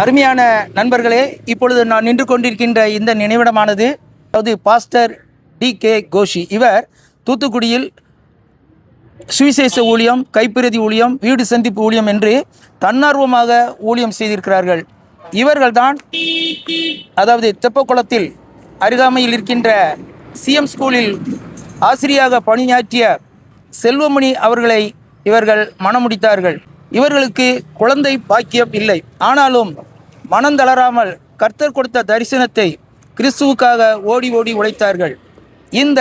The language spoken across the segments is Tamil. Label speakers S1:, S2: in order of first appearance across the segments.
S1: அருமையான நண்பர்களே, இப்பொழுது நான் நின்று கொண்டிருக்கின்ற இந்த நினைவிடமானது பாஸ்டர் டி.கே. கோஷி. இவர் தூத்துக்குடியில் சுவிசேஷ ஊழியம், கைப்பிரதி ஊழியம், வீடு சந்திப்பு ஊழியம் என்று தன்னார்வமாக ஊழியம் செய்திருக்கிறார்கள். இவர்கள்தான் தெப்பக்குளத்தில் அருகாமையில் இருக்கின்ற சிஎம் ஸ்கூலில் ஆசிரியாக பணியாற்றிய செல்வமணி அவர்களை இவர்கள் மணமுடித்தார்கள். இவர்களுக்கு குழந்தை பாக்கியம் இல்லை. ஆனாலும் மனம் தளராமல் கர்த்தர் கொடுத்த தரிசனத்தை கிறிஸ்துவுக்காக ஓடி ஓடி உழைத்தார்கள். இந்த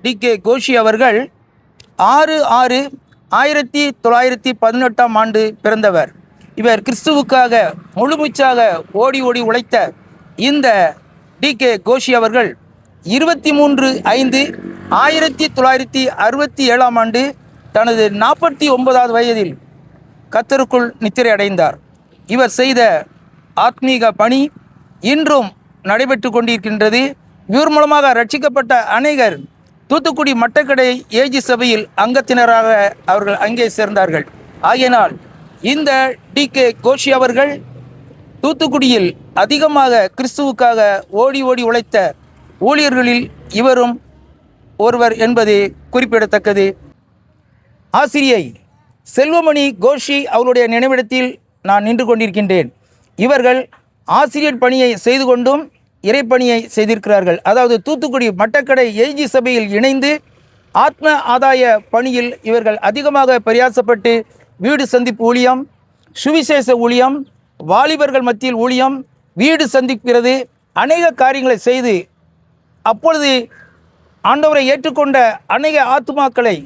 S1: டி.கே. கோஷி அவர்கள் 6/6/1918 பிறந்தவர். இவர் கிறிஸ்துவுக்காக முழுமூச்சாக ஓடி ஓடி உழைத்த இந்த டி.கே. கோஷி அவர்கள் 23/5/1967 தனது 49வது வயதில் கர்த்தருக்குள் நித்திரை அடைந்தார். இவர் செய்த ஆத்மீக பணி இன்றும் நடைபெற்று கொண்டிருக்கின்றது. இவர் மூலமாக ரட்சிக்கப்பட்ட அநேகர் தூத்துக்குடி மட்டக்கடை ஏஜி சபையில் அங்கத்தினராக அவர்கள் அங்கே சேர்ந்தார்கள். ஆகையினால் இந்த டி.கே. கோஷி அவர்கள் தூத்துக்குடியில் அதிகமாக கிறிஸ்துவுக்காக ஓடி ஓடி உழைத்த ஊழியர்களில் இவரும் ஒருவர் என்பது குறிப்பிடத்தக்கது. ஆசிரியை செல்வமணி கோஷி அவருடைய நினைவிடத்தில் நான் நின்று கொண்டிருக்கின்றேன். இவர்கள் ஆசிரியர் பணியை செய்து கொண்டும் இறைப்பணியை செய்திருக்கிறார்கள். தூத்துக்குடி மட்டக்கடை ஏஜி சபையில் இணைந்து ஆத்ம ஆதாய பணியில் இவர்கள் அதிகமாக பிரயாசப்பட்டு வீடு சந்திப்பு ஊழியம், சுவிசேஷ ஊழியம், வாலிபர்கள் மத்தியில் ஊழியம், வீடு சந்திக்கிறது, அநேக காரியங்களை செய்து அப்பொழுது ஆண்டவரை ஏற்றுக்கொண்ட அநேக ஆத்துமாக்களை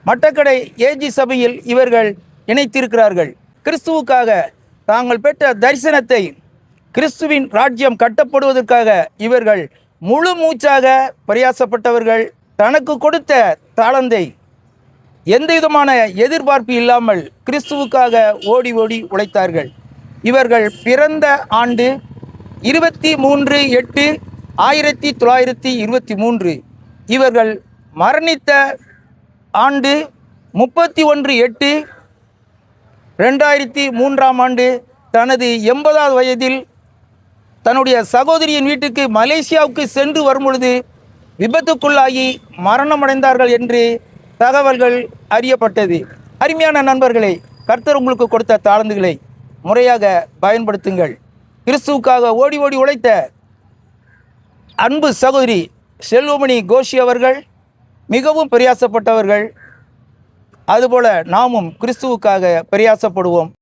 S1: மட்டக்கடை ஏஜி சபையில் இவர்கள் இணைத்திருக்கிறார்கள். கிறிஸ்துவுக்காக தாங்கள் பெற்ற தரிசனத்தை கிறிஸ்துவின் ராஜ்யம் கட்டப்படுவதற்காக இவர்கள் முழு மூச்சாக பிரயாசப்பட்டவர்கள். தனக்கு கொடுத்த தாளந்தை எந்த விதமான எதிர்பார்ப்பு இல்லாமல் கிறிஸ்துவுக்காக ஓடி ஓடி உழைத்தார்கள். இவர்கள் பிறந்த ஆண்டு 23/8/1923. இவர்கள் மரணித்த ஆண்டு 31/8/2003 தனது 80வது வயதில் தன்னுடைய சகோதரியின் வீட்டுக்கு மலேசியாவுக்கு சென்று வரும்பொழுது விபத்துக்குள்ளாகி மரணமடைந்தார்கள் என்று தகவல்கள் அறியப்பட்டது. அருமையான நண்பர்களே, கர்த்தர் உங்களுக்கு கொடுத்த தாளந்துகளை முறையாக பயன்படுத்துங்கள். கிறிஸ்துவுக்காக ஓடி ஓடி உழைத்த அன்பு சகோதரி செல்வமணி கோஷி அவர்கள் மிகவும் பிரயாசப்பட்டவர்கள். அதுபோல நாமும் கிறிஸ்துவுக்காக பிரயாசப்படுவோம்.